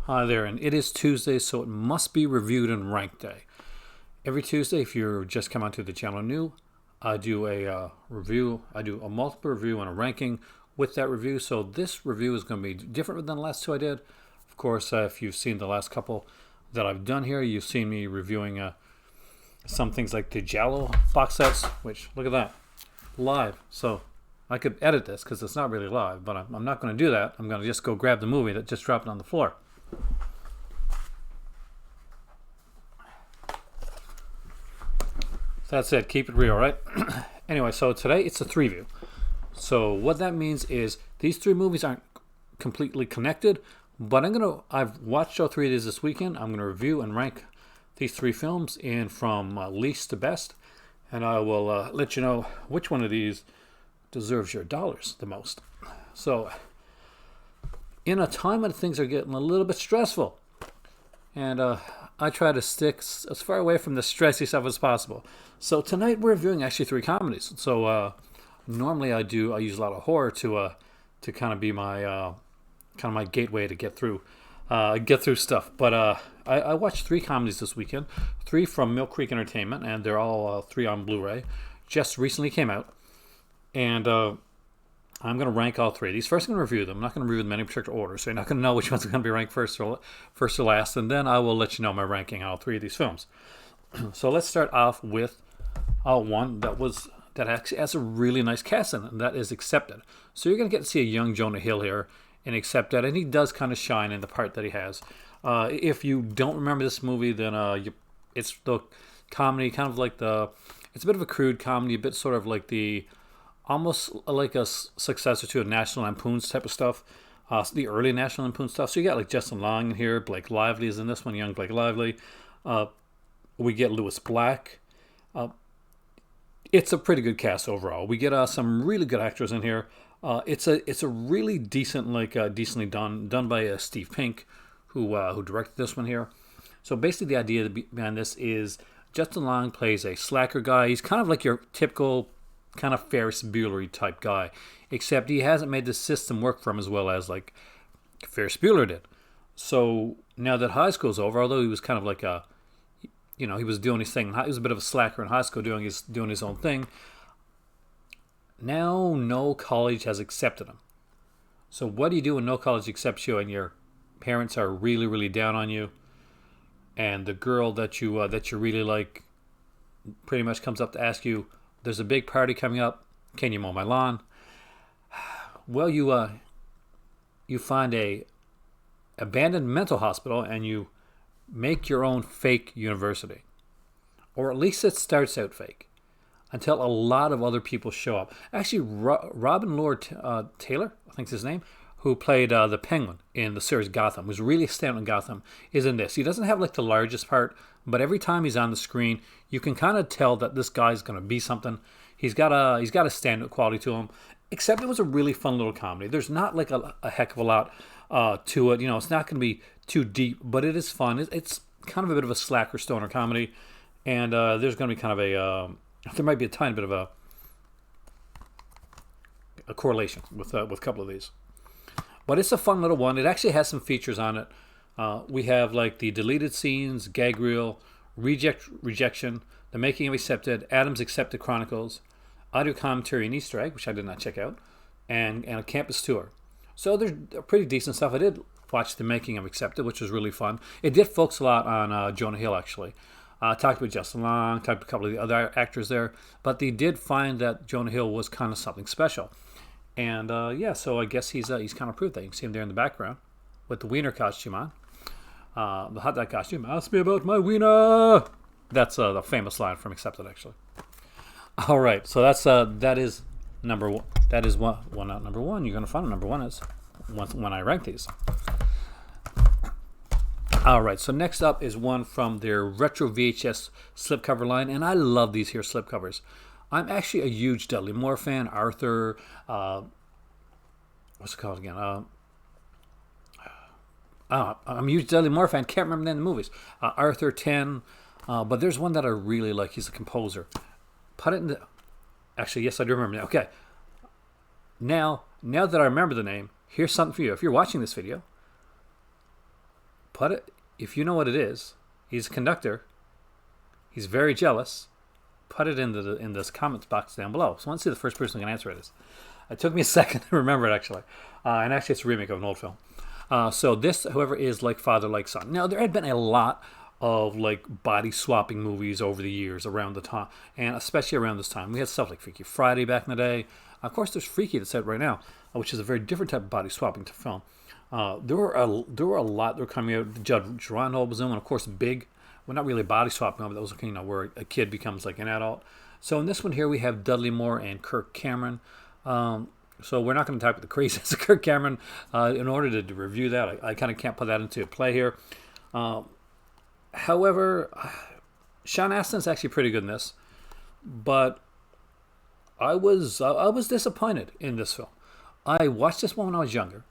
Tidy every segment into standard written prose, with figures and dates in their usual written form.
Hi there, and it is Tuesday, so it must be reviewed and ranked day. Every Tuesday, if you're just come onto the channel new, I do a review. I do a multiple review and a ranking with that review. So this review is going to be different than the last two I did. Of course, if you've seen the last couple that I've done here, you've seen me reviewing some things like the Giallo box sets, which, look at that, live. So I could edit this because it's not really live, but I'm not going to do that. I'm going to just go grab the movie that just dropped on the floor. That's it. Keep it real, right? Anyway, so today it's a three view. So what that means is these three movies aren't completely connected, but I've watched all three of these this weekend. I'm gonna review and rank these three films in from least to best, and I will let you know which one of these deserves your dollars the most. So, in a time when things are getting a little bit stressful, and I try to stick as far away from the stressy stuff as possible. So tonight we're reviewing actually three comedies. So normally I use a lot of horror to kind of be my my gateway to get through stuff. But I watched three comedies this weekend, three from Millcreek Entertainment, and they're all three on Blu-ray. Just recently came out, and I'm going to rank all three of these. First, I'm going to review them. I'm not going to review them in any particular order, so you're not going to know which ones are going to be ranked first or last, and then I will let you know my ranking on all three of these films. So let's start off with one that actually has a really nice cast in it, and that is Accepted. So you're going to get to see a young Jonah Hill here in Accepted, and he does kind of shine in the part that he has. If you don't remember this movie, then it's the comedy, kind of like it's a bit of a crude comedy, a bit sort of like almost like a successor to a National Lampoon's type of stuff, the early National Lampoon stuff. So you got like Justin Long in here, Blake Lively is in this one, young Blake Lively. We get Lewis Black. It's a pretty good cast overall. We get some really good actors in here. It's a really decent, decently done by Steve Pink, who directed this one here. So basically, the idea behind this is Justin Long plays a slacker guy. He's kind of like your typical kind of Ferris Bueller type guy, except he hasn't made the system work for him as well as like Ferris Bueller did. So now that high school's over, although he was kind of like he was doing his thing. He was a bit of a slacker in high school, doing his own thing. Now no college has accepted him. So what do you do when no college accepts you and your parents are really, really down on you, and the girl that you really like pretty much comes up to ask you, there's a big party coming up, can you mow my lawn? Well, you find a abandoned mental hospital and you make your own fake university. Or at least it starts out fake, until a lot of other people show up. Actually, Robin Lord Taylor, I think's his name, who played the Penguin in the series Gotham, who's really standing in Gotham, is in this. He doesn't have like the largest part, but every time he's on the screen, you can kind of tell that this guy's going to be something. He's got a stand-up quality to him. Except it was a really fun little comedy. There's not like a heck of a lot to it. It's not going to be too deep, but it is fun. It's kind of a bit of a slacker stoner comedy, and there's going to be kind of there might be a tiny bit of a correlation with a couple of these. But it's a fun little one. It actually has some features on it. We have like the deleted scenes, gag reel, rejection, the making of Accepted, Adam's Accepted Chronicles, audio commentary and Easter egg, which I did not check out, and a campus tour. So there's pretty decent stuff. I did watch the making of Accepted, which was really fun. It did focus a lot on Jonah Hill, actually. Talked with Justin Long, talked to a couple of the other actors there, but they did find that Jonah Hill was kind of something special. And so I guess he's kind of proved that. You can see him there in the background with the wiener costume on. The hot dog costume. Ask me about my wiener. That's the famous line from Accepted, actually. All right, so that is number one. That is one not number one. You're gonna find number one is when I rank these. All right, so next up is one from their retro VHS slipcover line, and I love these here slipcovers. I'm actually a huge Dudley Moore fan. Arthur, what's it called again? I'm a huge Dudley Moore fan. Can't remember the name of the movies. Arthur 10, but there's one that I really like. He's a composer. Put it in the. Actually, yes, I do remember now. Okay. Now that I remember the name, here's something for you. If you're watching this video, put it, if you know what it is, he's a conductor. He's very jealous. Put it in this comments box down below. So I want to see the first person who can answer it is. It took me a second to remember it, actually. And actually, it's a remake of an old film. So this, however, is Like Father, Like Son. Now, there had been a lot of like body swapping movies over the years around the time, and especially around this time. We had stuff like Freaky Friday back in the day. Of course, there's Freaky that's out right now, which is a very different type of body swapping to film. There were a lot that were coming out. Judge Reinhold was in, and of course, Big. Well, not really a body swapping, but that was where a kid becomes like an adult. So in this one here, we have Dudley Moore and Kirk Cameron. So we're not going to talk about the craziness of Kirk Cameron. In order to review that, I kind of can't put that into play here. However, Sean Astin's actually pretty good in this, but I was disappointed in this film. I watched this one when I was younger,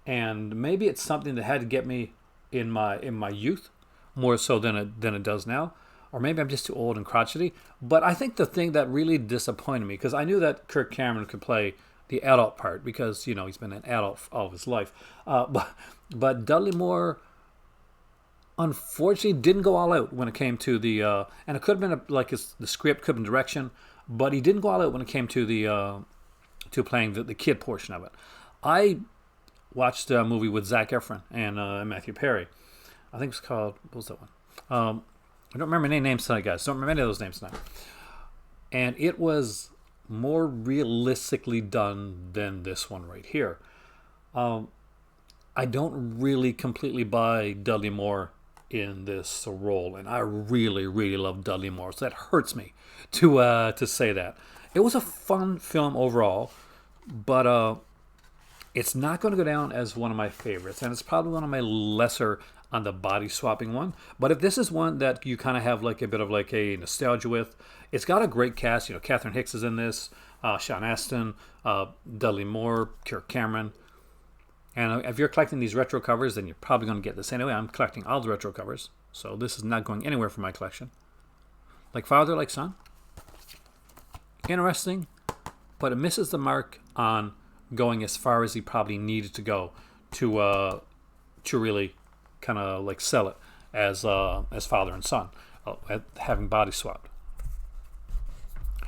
and maybe it's something that had to get me in my youth more so than it does now, or maybe I'm just too old and crotchety. But I think the thing that really disappointed me, because I knew that Kirk Cameron could play the adult part because he's been an adult all of his life, but Dudley Moore unfortunately didn't go all out when it came to the and it could have been the script could have been direction, but he didn't go all out when it came to the to playing the kid portion of it. I watched a movie with Zac Efron and Matthew Perry. I think it's called, what was that one? I don't remember any names tonight, guys. Don't remember any of those names tonight. And it was more realistically done than this one right here. I don't really completely buy Dudley Moore in this role, and I really, really love Dudley Moore, so that hurts me to say that. It was a fun film overall, but it's not going to go down as one of my favorites, and it's probably one of my lesser on the body swapping one. But if this is one that you kind of have like a bit of like a nostalgia with, it's got a great cast. Catherine Hicks is in this, Sean Astin, Dudley Moore, Kirk Cameron. And if you're collecting these retro covers, then you're probably going to get this anyway. I'm collecting all the retro covers, so this is not going anywhere from my collection. Like Father, Like Son. Interesting, but it misses the mark on going as far as he probably needed to go to really kind of like sell it as father and son, having body swapped.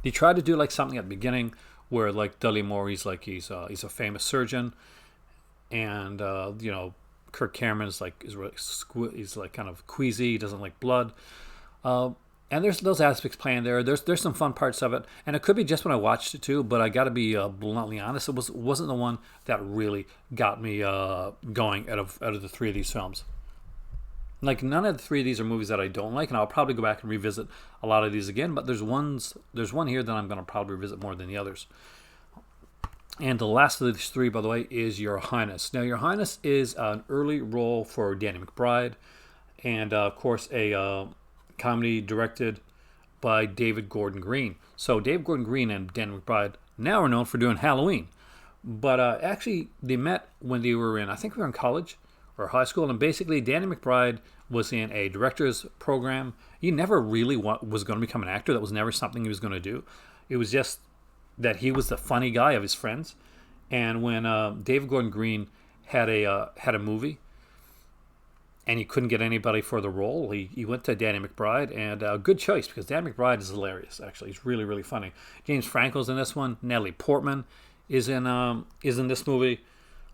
They tried to do like something at the beginning where like Dudley Moore, he's a famous surgeon, and Kirk Cameron is he's like kind of queasy. He doesn't like blood. And there's those aspects playing there. There's some fun parts of it, and it could be just when I watched it too. But I got to be bluntly honest, it wasn't the one that really got me going out of the three of these films. Like none of the three of these are movies that I don't like, and I'll probably go back and revisit a lot of these again. But there's one here that I'm going to probably revisit more than the others. And the last of these three, by the way, is Your Highness. Now, Your Highness is an early role for Danny McBride, and of course a comedy directed by David Gordon Green. So David Gordon Green and Danny McBride now are known for doing Halloween. But actually, they met when they were I think we were in college or high school. And basically, Danny McBride was in a director's program. He never really was going to become an actor. That was never something he was going to do. It was just that he was the funny guy of his friends. And when David Gordon Green had a movie, and he couldn't get anybody for the role, he went to Danny McBride, and a good choice because Danny McBride is hilarious. Actually, he's really, really funny. James Franco's in this one. Natalie Portman is in this movie.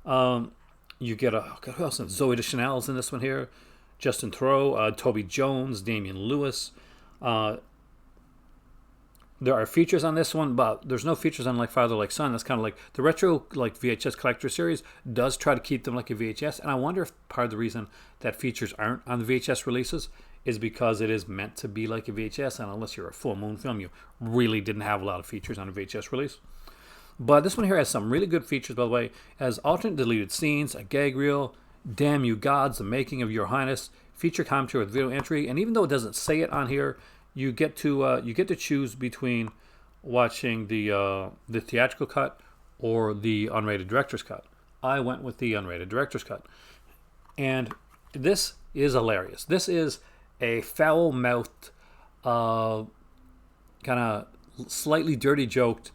You get who else? Zoe Deschanel's in this one here. Justin Theroux, Toby Jones, Damian Lewis. There are features on this one, but there's no features on Like Father, Like Son. That's kind of like the retro like VHS collector series does try to keep them like a VHS, and I wonder if part of the reason that features aren't on the VHS releases is because it is meant to be like a VHS, and unless you're a full moon film, you really didn't have a lot of features on a VHS release. But this one here has some really good features, by the way. It has alternate deleted scenes, a gag reel, Damn You Gods, The Making of Your Highness, feature commentary with video entry, and even though it doesn't say it on here, you get to choose between watching the theatrical cut or the unrated director's cut. I went with the unrated director's cut, and this is hilarious. This is a foul-mouthed, kind of slightly dirty joked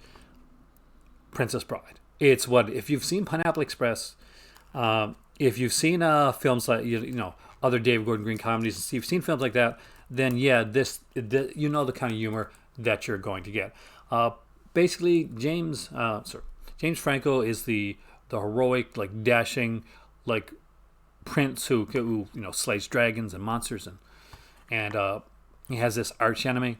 Princess Bride. It's what if you've seen Pineapple Express. if you've seen films like other David Gordon Green comedies, and you've seen films like that, then yeah, you know the kind of humor that you're going to get. Basically, James Franco is the heroic, like dashing, like prince who slays dragons and monsters, and he has this arch enemy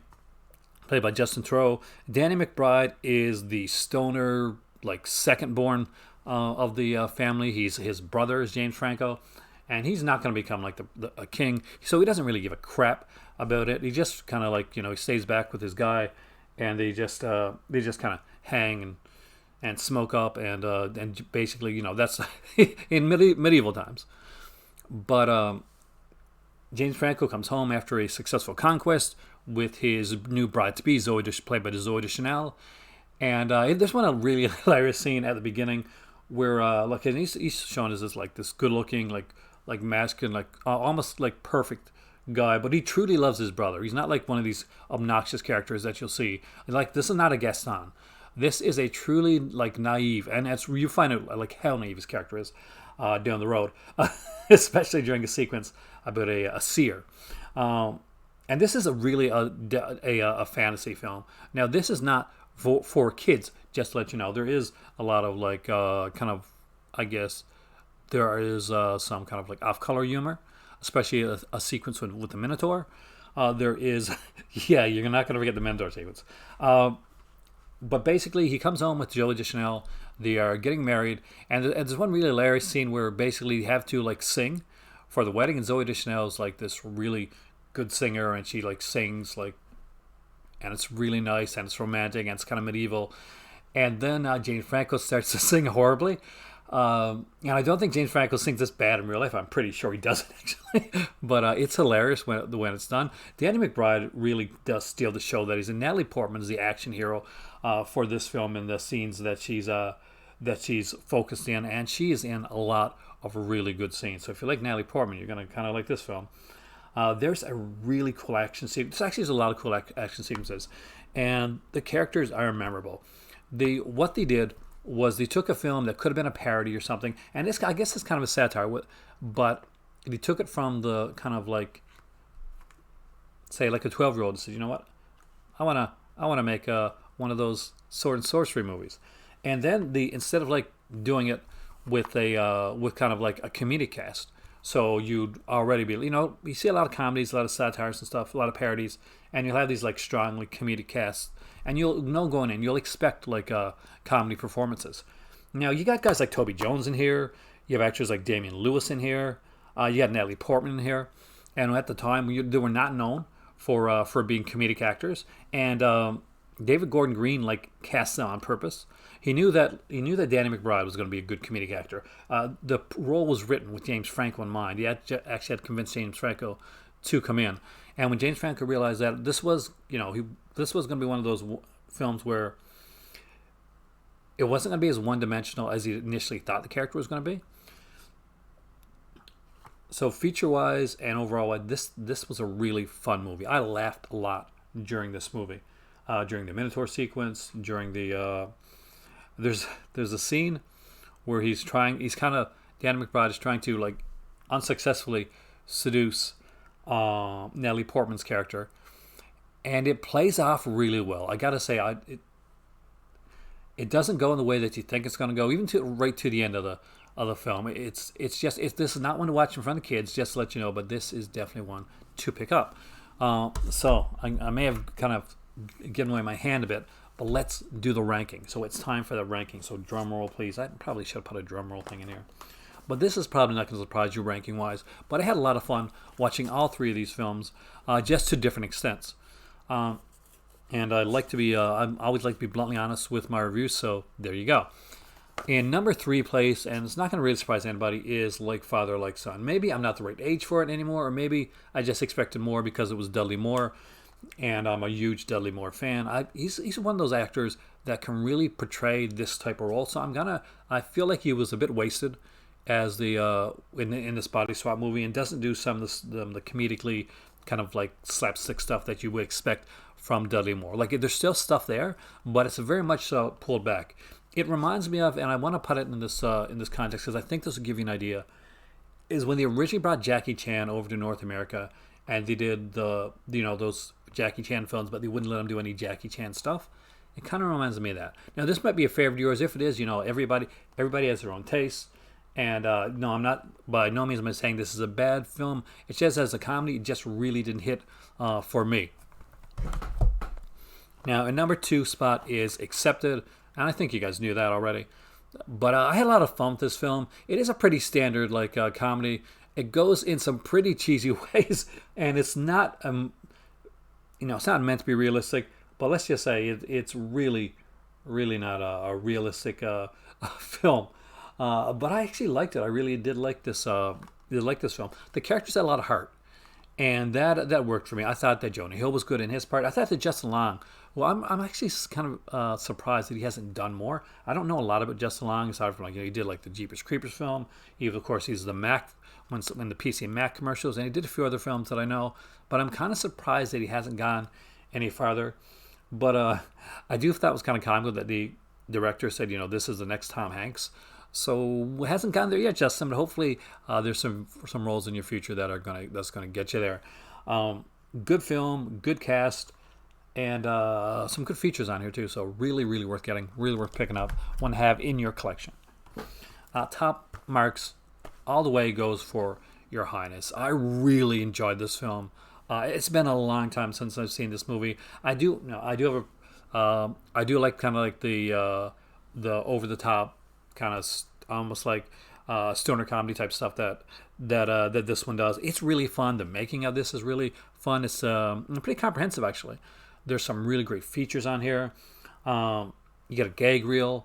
played by Justin Theroux. Danny McBride is the stoner, like second born of the family. His brother is James Franco, and he's not going to become like a king. So he doesn't really give a crap about it. He just kind of like he stays back with his guy, and they just kind of hang and smoke up and basically that's in medieval times. But James Franco comes home after a successful conquest with his new bride-to-be, played by Zoe Deschanel. And there's one really hilarious scene at the beginning where, and he's shown as this good-looking, like masculine, almost like perfect guy, but he truly loves his brother. He's not like one of these obnoxious characters that you'll see. Like, this is not a Gaston. This is a truly like naive, and you find out like how naive his character is down the road, especially during a sequence about a seer. And this is a fantasy film. Now, this is not for kids. Just to let you know, there is a lot of I guess there is some kind of like off-color humor, especially a sequence with the Minotaur. There is, yeah, you're not going to forget the Minotaur sequence. But basically, he comes home with Joey Deschanel. They are getting married, and there's one really hilarious scene where basically they have to like sing for the wedding, and Zoe Deschanel is like this really good singer, and she like sings and it's really nice, and it's romantic, and it's kind of medieval. And then James Franco starts to sing horribly. And I don't think James Franco sings this bad in real life. I'm pretty sure he doesn't, actually. But it's hilarious when it's done. Danny McBride really does steal the show that he's in. Natalie Portman is the action hero for this film and the scenes that she's focused in. And she is in a lot of really good scenes. So if you like Natalie Portman, you're going to kind of like this film. There's a really cool action sequence. There's a lot of cool action sequences. And the characters are memorable. What they did was they took a film that could have been a parody or something, and I guess it's kind of a satire, but they took it from the kind of like, say, like a 12-year-old and said, you know what, I wanna make one of those sword and sorcery movies, and then instead of like doing it with kind of like a comedic cast, so you'd already be, you see a lot of comedies, a lot of satires and stuff, a lot of parodies, and you'll have these like strongly comedic casts. And you'll know going in, you'll expect like comedy performances. Now, you got guys like Toby Jones in here. You have actors like Damian Lewis in here. You got Natalie Portman in here. And at the time, they were not known for being comedic actors. And David Gordon Green like cast them on purpose. He knew that Danny McBride was going to be a good comedic actor. The role was written with James Franco in mind. He actually had convinced James Franco to come in. And when James Franco realized that this was going to be one of those films where it wasn't going to be as one-dimensional as he initially thought the character was going to be. So feature-wise and overall, this was a really fun movie. I laughed a lot during this movie, during the Minotaur sequence, during the there's a scene where Danny McBride is trying to like unsuccessfully seduce Natalie Portman's character, and it plays off really well. I gotta say, it doesn't go in the way that you think it's going to go, even right to the end of the film. This is not one to watch in front of kids, just to let you know, but this is definitely one to pick up. So I may have kind of given away my hand a bit, but let's do the ranking. So it's time for the ranking. So drum roll, please. I probably should have put a drum roll thing in here. But this is probably not going to surprise you ranking-wise. But I had a lot of fun watching all three of these films, just to different extents. And I always like to be bluntly honest with my reviews, so there you go. In number 3 place, and it's not going to really surprise anybody, is Like Father, Like Son. Maybe I'm not the right age for it anymore, or maybe I just expected more because it was Dudley Moore, and I'm a huge Dudley Moore fan. He's one of those actors that can really portray this type of role, so I feel like he was a bit wasted as in this body swap movie, and doesn't do some of the comedically kind of like slapstick stuff that you would expect from Dudley Moore. Like, there's still stuff there, but it's very much pulled back. It reminds me of, and I want to put it in this context because I think this will give you an idea. is when they originally brought Jackie Chan over to North America, and they did those Jackie Chan films, but they wouldn't let him do any Jackie Chan stuff. It kind of reminds me of that. Now, this might be a favorite of yours. If it is, everybody has their own taste. And no, I'm not, by no means am I saying this is a bad film. It's just as a comedy, it just really didn't hit for me. Now, in number 2 spot is Accepted, and I think you guys knew that already. But I had a lot of fun with this film. It is a pretty standard comedy. It goes in some pretty cheesy ways, and it's not it's not meant to be realistic. But let's just say it's really, really not a realistic film. But I actually liked it. I really did like this. Film. The characters had a lot of heart, and that worked for me. I thought that Jonah Hill was good in his part. I thought that Justin Long. Well, I'm actually kind of surprised that he hasn't done more. I don't know a lot about Justin Long aside from he did the Jeepers Creepers film. He's the Mac when the PC and Mac commercials, and he did a few other films that I know. But I'm kind of surprised that he hasn't gone any farther. But I do think that was kind of comical that the director said, this is the next Tom Hanks. So it hasn't gotten there yet, Justin. But hopefully there's some roles in your future that's gonna get you there. Good film, good cast. And some good features on here too, so really, really worth getting, really worth picking up. One to have in your collection. Top marks all the way goes for Your Highness. I really enjoyed this film. It's been a long time since I've seen this movie. I do like kind of like the over the top kind of almost like stoner comedy type stuff that this one does. It's really fun. The making of this is really fun. It's pretty comprehensive actually. There's some really great features on here. You get a gag reel,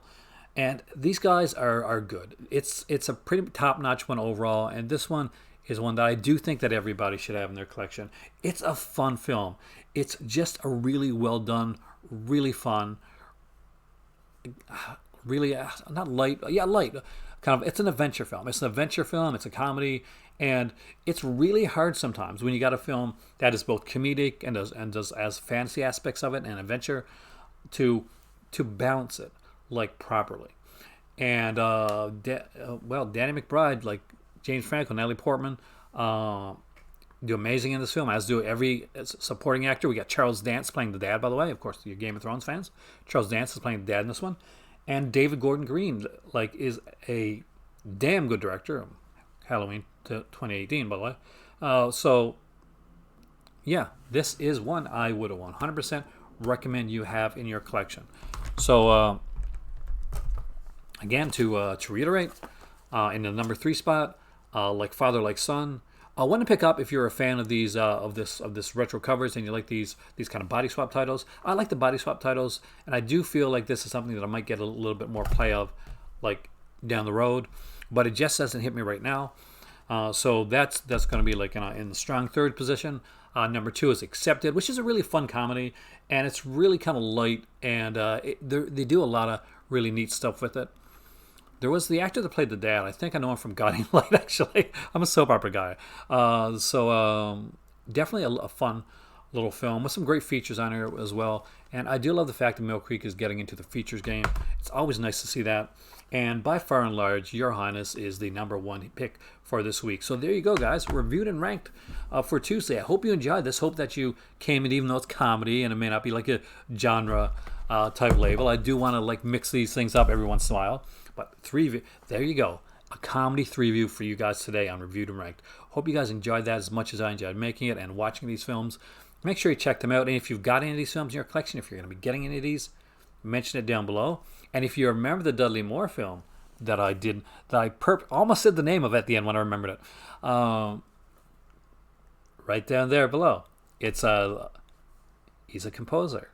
and these guys are good. It's a pretty top-notch one overall, and this one is one that I do think that everybody should have in their collection. It's a fun film. It's just a really well done, really fun, really not light, light. Kind of, it's an adventure film. It's an adventure film. It's a comedy. And it's really hard sometimes when you got a film that is both comedic and does as fantasy aspects of it and adventure to balance it properly. And Danny McBride, James Franco, Natalie Portman do amazing in this film, as do every supporting actor. We got Charles Dance playing the dad, by the way. Of course, you're Game of Thrones fans. Charles Dance is playing the dad in this one, and David Gordon Green is a damn good director. Halloween to 2018, by the way. So, yeah, this is one I would 100% recommend you have in your collection. So, again, to reiterate, in the number 3 spot, Like Father, Like Son. One to pick up if you're a fan of these of this retro covers and you like these kind of body swap titles. I like the body swap titles, and I do feel like this is something that I might get a little bit more play of, down the road. But it just doesn't hit me right now. So that's going to be in the strong 3rd position. Number 2 is Accepted, which is a really fun comedy, and it's really kind of light, and they do a lot of really neat stuff with it. There was the actor that played the dad. I think I know him from Guiding Light, actually. I'm a soap opera guy. Definitely a fun little film with some great features on here as well. And I do love the fact that Millcreek is getting into the features game. It's always nice to see that. And by far and large, Your Highness is the number 1 pick for this week. So there you go, guys. Reviewed and ranked for Tuesday. I hope you enjoyed this. Hope that you came in, even though it's comedy and it may not be a genre type label. I do want to mix these things up every once in a while. But there you go. A comedy 3 review for you guys today on Reviewed and Ranked. Hope you guys enjoyed that as much as I enjoyed making it and watching these films. Make sure you check them out. And if you've got any of these films in your collection, if you're going to be getting any of these, mention it down below. And if you remember the Dudley Moore film that I did, that I almost said the name of at the end when I remembered it, right down there below. He's a composer.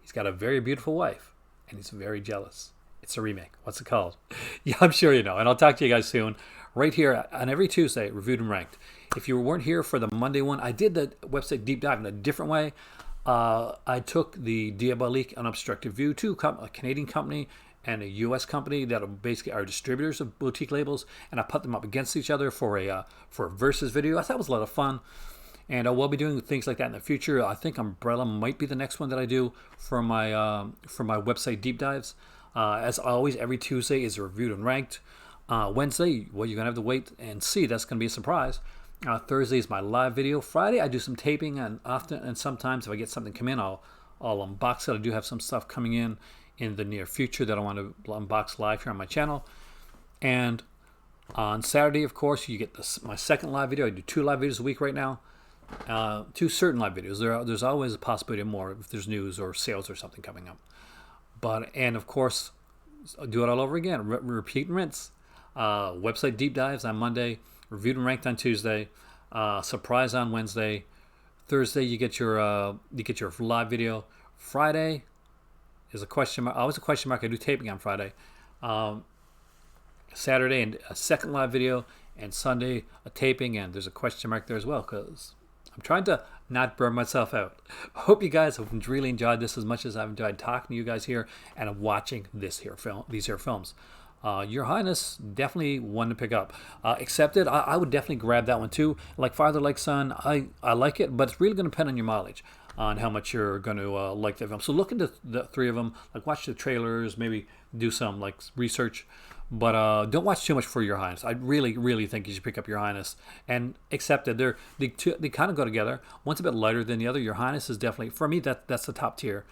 He's got a very beautiful wife, and he's very jealous. It's a remake. What's it called? Yeah, I'm sure you know. And I'll talk to you guys soon. Right here on every Tuesday, Reviewed and Ranked. If you weren't here for the Monday one, I did the website deep dive in a different way. I took the Diabolique Unobstructed View to a Canadian company and a U.S. company that basically are distributors of boutique labels, and I put them up against each other for a versus video. I thought it was a lot of fun, and we'll be doing things like that in the future. I think Umbrella might be the next one that I do for my website deep dives. As always, every Tuesday is Reviewed and Ranked. Wednesday, well, you're gonna have to wait and see. That's gonna be a surprise. Thursday is my live video. Friday, I do some taping, and sometimes if I get something come in, I'll unbox it. I do have some stuff coming in the near future that I want to unbox live here on my channel. And on Saturday, of course, you get my second live video. I do 2 live videos a week right now. 2 certain live videos. There's always a possibility of more if there's news or sales or something coming up. And of course, I'll do it all over again. Repeat and rinse. Website deep dives on Monday. Reviewed and ranked on Tuesday. Surprise on Wednesday. Thursday, you get your live video. Friday is a question mark. Always a question mark. I do taping on Friday. Saturday, and a second live video, and Sunday a taping, and there's a question mark there as well because I'm trying to not burn myself out. I hope you guys have really enjoyed this as much as I've enjoyed talking to you guys here and watching these here films. Your Highness, definitely one to pick up. Accepted, I would definitely grab that one too. Like Father Like Son, I like it, but it's really going to depend on your mileage, on how much you're going to like the film. So look into the 3 of them, like watch the trailers, maybe do some like research, but don't watch too much for Your Highness. I really think you should pick up Your Highness and Accepted. They kind of go together. One's a bit lighter than the other. Your Highness is definitely, for me, that's the top tier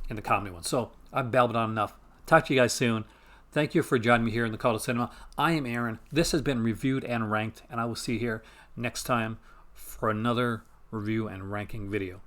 in the comedy one. So I've babbled on enough. Talk to you guys soon. Thank you for joining me here in the Call to Cinema. I am Aaron. This has been Reviewed and Ranked, and I will see you here next time for another review and ranking video.